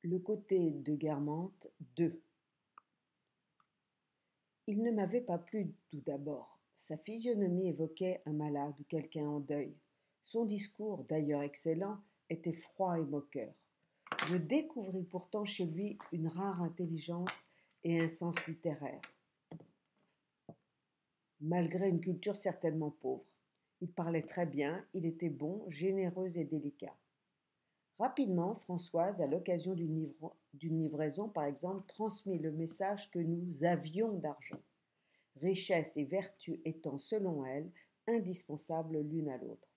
Le côté de Guermantes 2. Il ne m'avait pas plu tout d'abord. Sa physionomie évoquait un malade ou quelqu'un en deuil. Son discours, d'ailleurs excellent, était froid et moqueur. Je découvris pourtant chez lui une rare intelligence et un sens littéraire, malgré une culture certainement pauvre. Il parlait très bien, il était bon, généreux et délicat. Rapidement, Françoise, à l'occasion d'une livraison, par exemple, transmit le message que nous avions d'argent, richesse et vertu étant, selon elle, indispensables l'une à l'autre.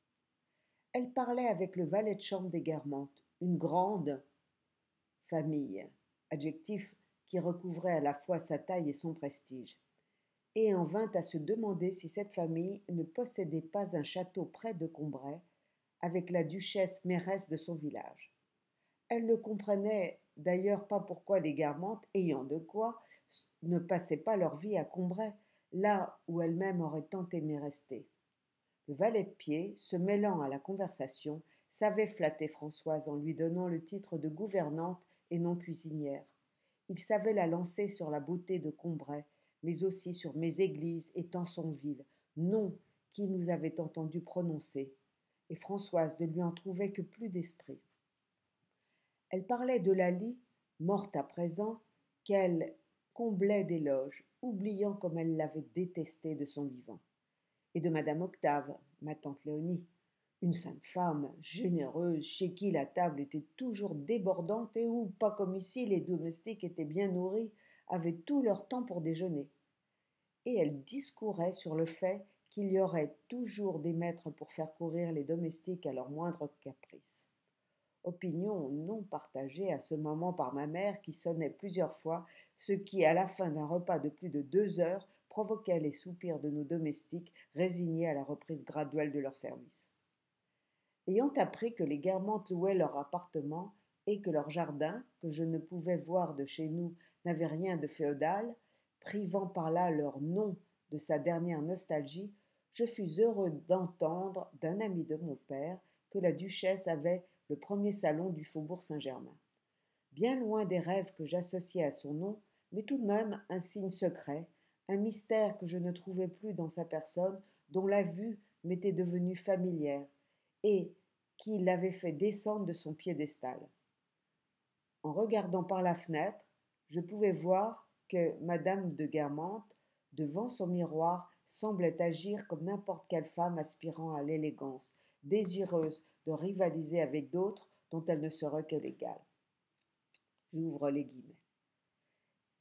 Elle parlait avec le valet de chambre des Guermantes, une grande famille, adjectif qui recouvrait à la fois sa taille et son prestige, et en vint à se demander si cette famille ne possédait pas un château près de Combray, avec la duchesse mairesse de son village. Elle ne comprenait d'ailleurs pas pourquoi les Guermantes, ayant de quoi, ne passaient pas leur vie à Combray, là où elle-même aurait tant aimé rester. Le valet de pied, se mêlant à la conversation, savait flatter Françoise en lui donnant le titre de gouvernante et non cuisinière. Il savait la lancer sur la beauté de Combray, mais aussi sur mes églises et Tansonville, noms qui nous avait entendu prononcer, et Françoise ne lui en trouvait que plus d'esprit. Elle parlait de Laly, morte à présent, qu'elle comblait d'éloges, oubliant comme elle l'avait détestée de son vivant, et de madame Octave, ma tante Léonie, une sainte femme, généreuse, chez qui la table était toujours débordante et où, pas comme ici, les domestiques étaient bien nourris, avaient tout leur temps pour déjeuner. Et elle discourait sur le fait qu'il y aurait toujours des maîtres pour faire courir les domestiques à leur moindre caprice. Opinion non partagée à ce moment par ma mère qui sonnait plusieurs fois, ce qui, à la fin d'un repas de plus de 2 heures, provoquait les soupirs de nos domestiques résignés à la reprise graduelle de leur service. Ayant appris que les Guermantes louaient leur appartement et que leur jardin, que je ne pouvais voir de chez nous, n'avait rien de féodal, privant par là leur nom de sa dernière nostalgie, je fus heureux d'entendre d'un ami de mon père que la duchesse avait le premier salon du faubourg Saint-Germain. Bien loin des rêves que j'associais à son nom, mais tout de même un signe secret, un mystère que je ne trouvais plus dans sa personne, dont la vue m'était devenue familière, et qui l'avait fait descendre de son piédestal. En regardant par la fenêtre, je pouvais voir que madame de Guermantes, devant son miroir, semblait agir comme n'importe quelle femme aspirant à l'élégance, désireuse de rivaliser avec d'autres dont elle ne serait que l'égale. J'ouvre les guillemets.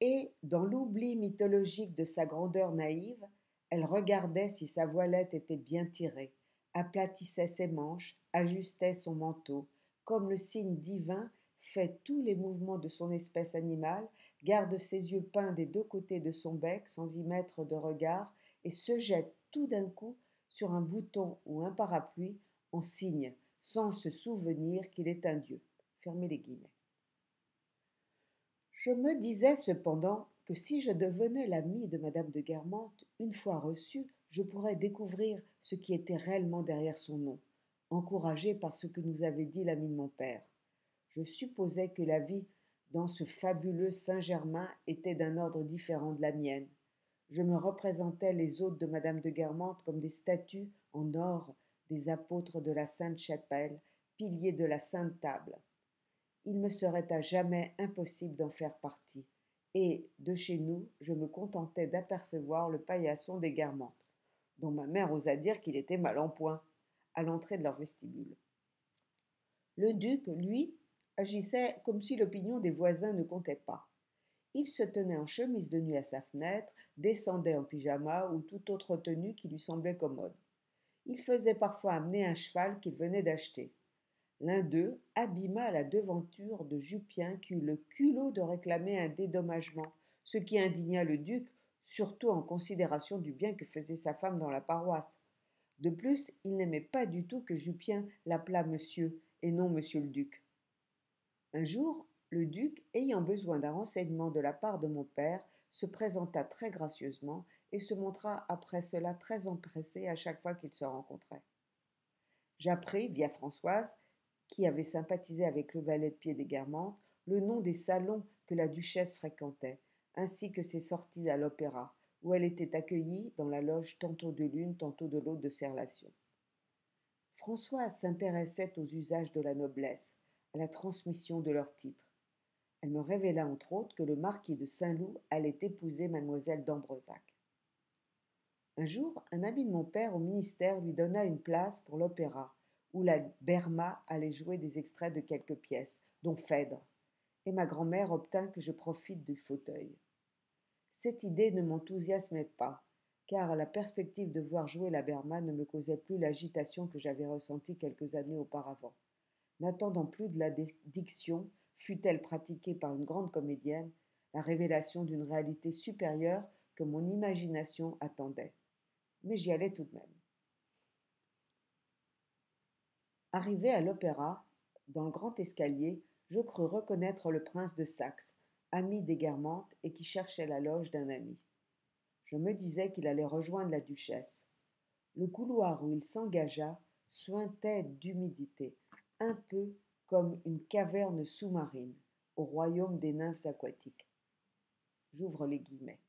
Et, dans l'oubli mythologique de sa grandeur naïve, elle regardait si sa voilette était bien tirée, aplatissait ses manches, ajustait son manteau, comme le signe divin fait tous les mouvements de son espèce animale, garde ses yeux peints des 2 côtés de son bec sans y mettre de regard, et se jette tout d'un coup sur un bouton ou un parapluie en signe, sans se souvenir qu'il est un dieu. Fermez les guillemets. Je me disais cependant que si je devenais l'amie de madame de Guermantes, une fois reçue, je pourrais découvrir ce qui était réellement derrière son nom, encouragée par ce que nous avait dit l'ami de mon père. Je supposais que la vie dans ce fabuleux Saint-Germain était d'un ordre différent de la mienne. Je me représentais les hôtes de madame de Guermantes comme des statues en or des apôtres de la Sainte-Chapelle, piliers de la Sainte Table. Il me serait à jamais impossible d'en faire partie, et, de chez nous, je me contentais d'apercevoir le paillasson des Guermantes, dont ma mère osa dire qu'il était mal en point, à l'entrée de leur vestibule. Le duc, lui, agissait comme si l'opinion des voisins ne comptait pas. Il se tenait en chemise de nuit à sa fenêtre, descendait en pyjama ou toute autre tenue qui lui semblait commode. Il faisait parfois amener un cheval qu'il venait d'acheter. L'un d'eux abîma la devanture de Jupien qui eut le culot de réclamer un dédommagement, ce qui indigna le duc, surtout en considération du bien que faisait sa femme dans la paroisse. De plus, il n'aimait pas du tout que Jupien l'appelât monsieur et non monsieur le duc. Un jour, le duc, ayant besoin d'un renseignement de la part de mon père, se présenta très gracieusement et se montra après cela très empressé à chaque fois qu'ils se rencontraient. J'appris, via Françoise, qui avait sympathisé avec le valet de pied des Guermantes, le nom des salons que la duchesse fréquentait, ainsi que ses sorties à l'opéra, où elle était accueillie dans la loge tantôt de l'une, tantôt de l'autre de ses relations. Françoise s'intéressait aux usages de la noblesse, à la transmission de leurs titres. Elle me révéla entre autres que le marquis de Saint-Loup allait épouser mademoiselle d'Ambresac. Un jour, un ami de mon père au ministère lui donna une place pour l'opéra, où la Berma allait jouer des extraits de quelques pièces, dont Phèdre, et ma grand-mère obtint que je profite du fauteuil. Cette idée ne m'enthousiasmait pas, car la perspective de voir jouer la Berma ne me causait plus l'agitation que j'avais ressentie quelques années auparavant. N'attendant plus de la diction, fût-elle pratiquée par une grande comédienne, la révélation d'une réalité supérieure que mon imagination attendait. Mais j'y allais tout de même. Arrivé à l'opéra, dans le grand escalier, je crus reconnaître le prince de Saxe, ami des Guermantes et qui cherchait la loge d'un ami. Je me disais qu'il allait rejoindre la duchesse. Le couloir où il s'engagea suintait d'humidité, un peu comme une caverne sous-marine au royaume des nymphes aquatiques. J'ouvre les guillemets.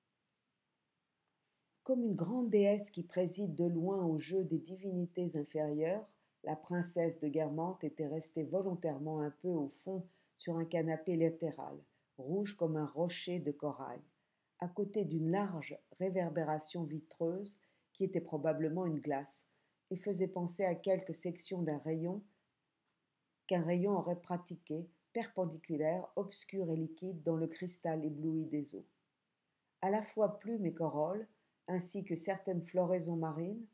Comme une grande déesse qui préside de loin au jeu des divinités inférieures, la princesse de Guermantes était restée volontairement un peu au fond sur un canapé latéral, rouge comme un rocher de corail, à côté d'une large réverbération vitreuse qui était probablement une glace, et faisait penser à quelques sections qu'un rayon aurait pratiqué, perpendiculaires, obscures et liquides dans le cristal ébloui des eaux. À la fois plumes et corolles, ainsi que certaines floraisons marines,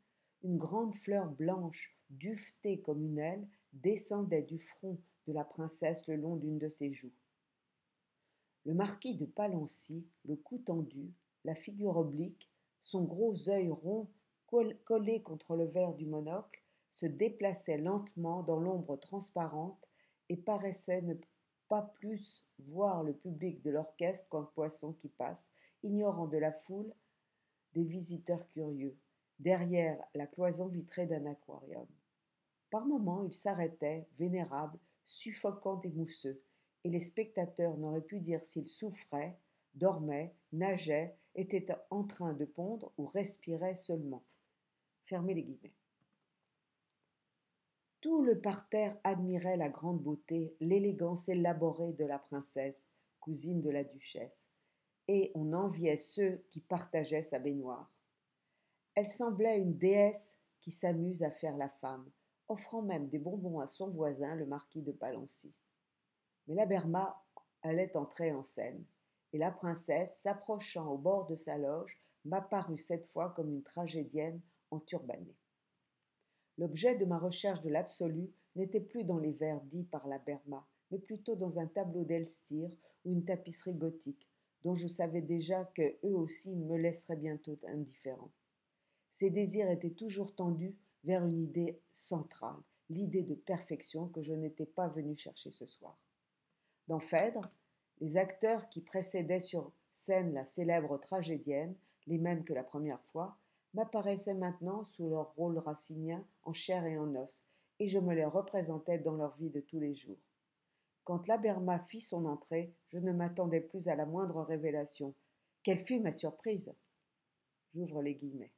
une grande fleur blanche, duvetée comme une aile, descendait du front de la princesse le long d'une de ses joues. Le marquis de Palancy, le cou tendu, la figure oblique, son gros œil rond collé contre le verre du monocle, se déplaçait lentement dans l'ombre transparente et paraissait ne pas plus voir le public de l'orchestre qu'un poisson qui passe, ignorant de la foule des visiteurs curieux, derrière la cloison vitrée d'un aquarium. Par moments, il s'arrêtait, vénérable, suffocant et mousseux, et les spectateurs n'auraient pu dire s'il souffrait, dormait, nageait, était en train de pondre ou respirait seulement. Fermez les guillemets. Tout le parterre admirait la grande beauté, l'élégance élaborée de la princesse, cousine de la duchesse, et on enviait ceux qui partageaient sa baignoire. Elle semblait une déesse qui s'amuse à faire la femme, offrant même des bonbons à son voisin, le marquis de Palancy. Mais la Berma allait entrer en scène, et la princesse, s'approchant au bord de sa loge, m'apparut cette fois comme une tragédienne enturbanée. L'objet de ma recherche de l'absolu n'était plus dans les vers dits par la Berma, mais plutôt dans un tableau d'Elstir ou une tapisserie gothique, dont je savais déjà que eux aussi me laisseraient bientôt indifférent. Ses désirs étaient toujours tendus vers une idée centrale, l'idée de perfection que je n'étais pas venu chercher ce soir. Dans Phèdre, les acteurs qui précédaient sur scène la célèbre tragédienne, les mêmes que la première fois, m'apparaissaient maintenant sous leur rôle racinien en chair et en os, et je me les représentais dans leur vie de tous les jours. Quand la Berma fit son entrée, je ne m'attendais plus à la moindre révélation. Quelle fut ma surprise! J'ouvre les guillemets.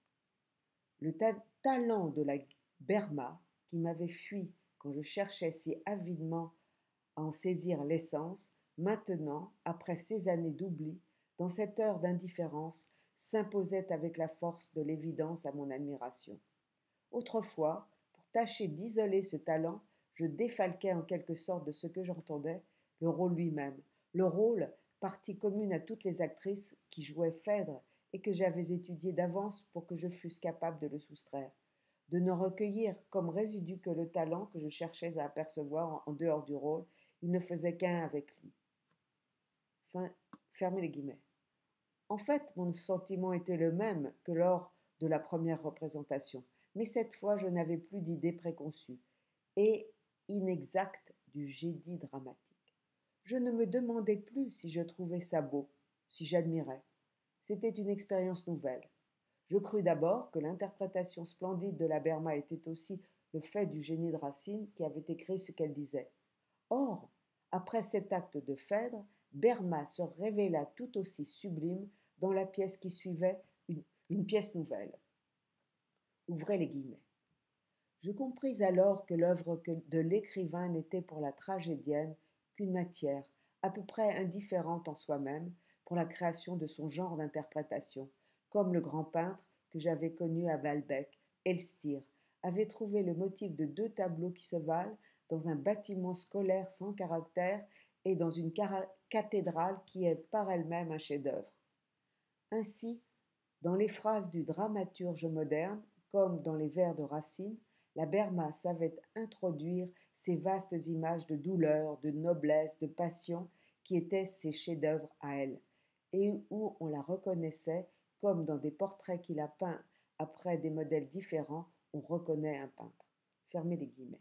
Le talent de la Berma, qui m'avait fui quand je cherchais si avidement à en saisir l'essence, maintenant, après ces années d'oubli, dans cette heure d'indifférence, s'imposait avec la force de l'évidence à mon admiration. Autrefois, pour tâcher d'isoler ce talent, je défalquais en quelque sorte de ce que j'entendais le rôle lui-même, le rôle, partie commune à toutes les actrices qui jouaient Phèdre et que j'avais étudié d'avance pour que je fusse capable de le soustraire, de ne recueillir comme résidu que le talent que je cherchais à apercevoir en dehors du rôle. Il ne faisait qu'un avec lui. Fermez les guillemets. En fait, mon sentiment était le même que lors de la première représentation, mais cette fois je n'avais plus d'idée préconçue et inexacte du génie dramatique. Je ne me demandais plus si je trouvais ça beau, si j'admirais. C'était une expérience nouvelle. Je crus d'abord que l'interprétation splendide de la Berma était aussi le fait du génie de Racine qui avait écrit ce qu'elle disait. Or, Après cet acte de Phèdre, Berma se révéla tout aussi sublime dans la pièce qui suivait, une pièce nouvelle. Ouvrez les guillemets. Je compris alors que l'œuvre de l'écrivain n'était pour la tragédienne qu'une matière, à peu près indifférente en soi-même, pour la création de son genre d'interprétation, comme le grand peintre que j'avais connu à Balbec, Elstir, avait trouvé le motif de 2 tableaux qui se valent dans un bâtiment scolaire sans caractère et dans une cathédrale qui est par elle-même un chef-d'œuvre. Ainsi, dans les phrases du dramaturge moderne, comme dans les vers de Racine, la Berma savait introduire ces vastes images de douleur, de noblesse, de passion qui étaient ses chefs-d'œuvre à elle, et où on la reconnaissait comme dans des portraits qu'il a peints après des modèles différents, on reconnaît un peintre. Fermez les guillemets.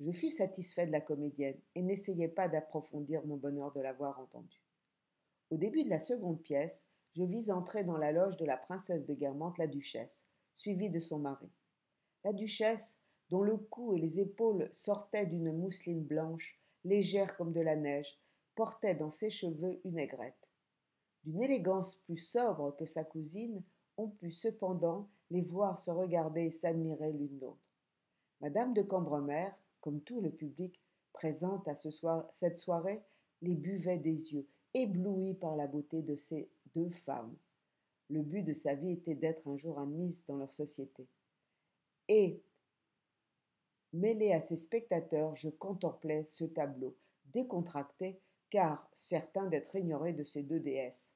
Je fus satisfait de la comédienne et n'essayai pas d'approfondir mon bonheur de l'avoir entendue. Au début de la seconde pièce, je vis entrer dans la loge de la princesse de Guermantes la duchesse, suivie de son mari. La duchesse, dont le cou et les épaules sortaient d'une mousseline blanche, légère comme de la neige, portait dans ses cheveux une aigrette. D'une élégance plus sobre que sa cousine, on put cependant les voir se regarder et s'admirer l'une l'autre. Madame de Cambremer, comme tout le public présent à cette soirée, les buvait des yeux, éblouie par la beauté de ces 2 femmes. Le but de sa vie était d'être un jour admise dans leur société. Et, mêlé à ses spectateurs, je contemplais ce tableau, décontracté, car certain d'être ignoré de ces 2 déesses.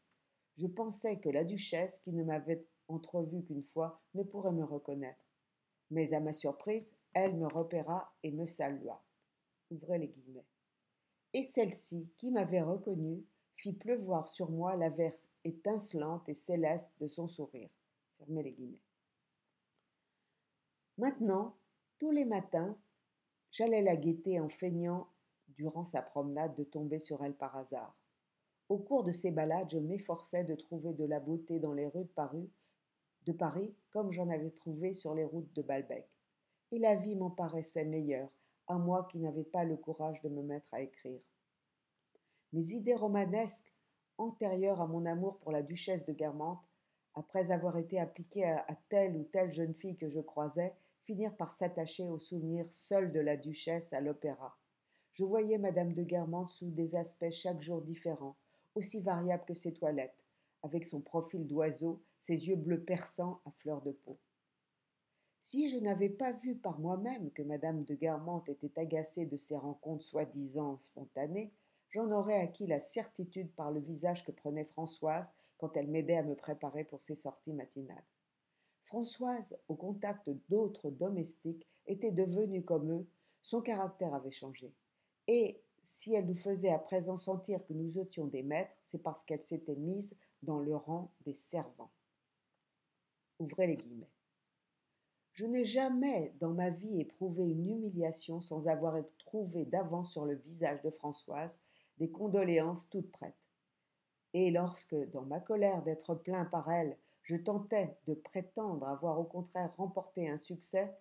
Je pensais que la duchesse, qui ne m'avait entrevue qu'une fois, ne pourrait me reconnaître. Mais à ma surprise, elle me repéra et me salua. Ouvrez les guillemets. Et celle-ci, qui m'avait reconnu, fit pleuvoir sur moi l'averse étincelante et céleste de son sourire. Fermez les guillemets. Maintenant, tous les matins, j'allais la guetter en feignant, durant sa promenade, de tomber sur elle par hasard. Au cours de ces balades, je m'efforçais de trouver de la beauté dans les rues de Paris comme j'en avais trouvé sur les routes de Balbec. Et la vie m'en paraissait meilleure, à moi qui n'avais pas le courage de me mettre à écrire. Mes idées romanesques, antérieures à mon amour pour la duchesse de Guermantes, après avoir été appliquées à telle ou telle jeune fille que je croisais, finirent par s'attacher au souvenir seul de la duchesse à l'opéra. Je voyais madame de Guermantes sous des aspects chaque jour différents, aussi variables que ses toilettes, avec son profil d'oiseau, ses yeux bleus perçants à fleur de peau. Si je n'avais pas vu par moi-même que madame de Guermantes était agacée de ces rencontres soi-disant spontanées, j'en aurais acquis la certitude par le visage que prenait Françoise quand elle m'aidait à me préparer pour ses sorties matinales. Françoise, au contact d'autres domestiques, était devenue comme eux, son caractère avait changé. Et si elle nous faisait à présent sentir que nous étions des maîtres, c'est parce qu'elle s'était mise dans le rang des servants. Ouvrez les guillemets. Je n'ai jamais dans ma vie éprouvé une humiliation sans avoir trouvé d'avance sur le visage de Françoise des condoléances toutes prêtes. Et lorsque, dans ma colère d'être plaint par elle, je tentais de prétendre avoir au contraire remporté un succès,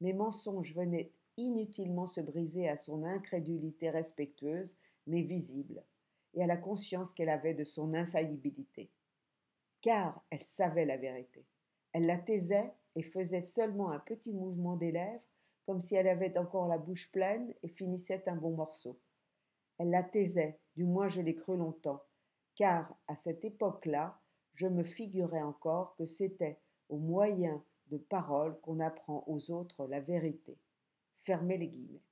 mes mensonges venaient inutilement se briser à son incrédulité respectueuse, mais visible, et à la conscience qu'elle avait de son infaillibilité. Car elle savait la vérité. Elle la taisait et faisait seulement un petit mouvement des lèvres, comme si elle avait encore la bouche pleine et finissait un bon morceau. Elle la taisait, du moins je l'ai cru longtemps, car à cette époque-là, je me figurais encore que c'était au moyen de paroles qu'on apprend aux autres la vérité. Fermez les guillemets.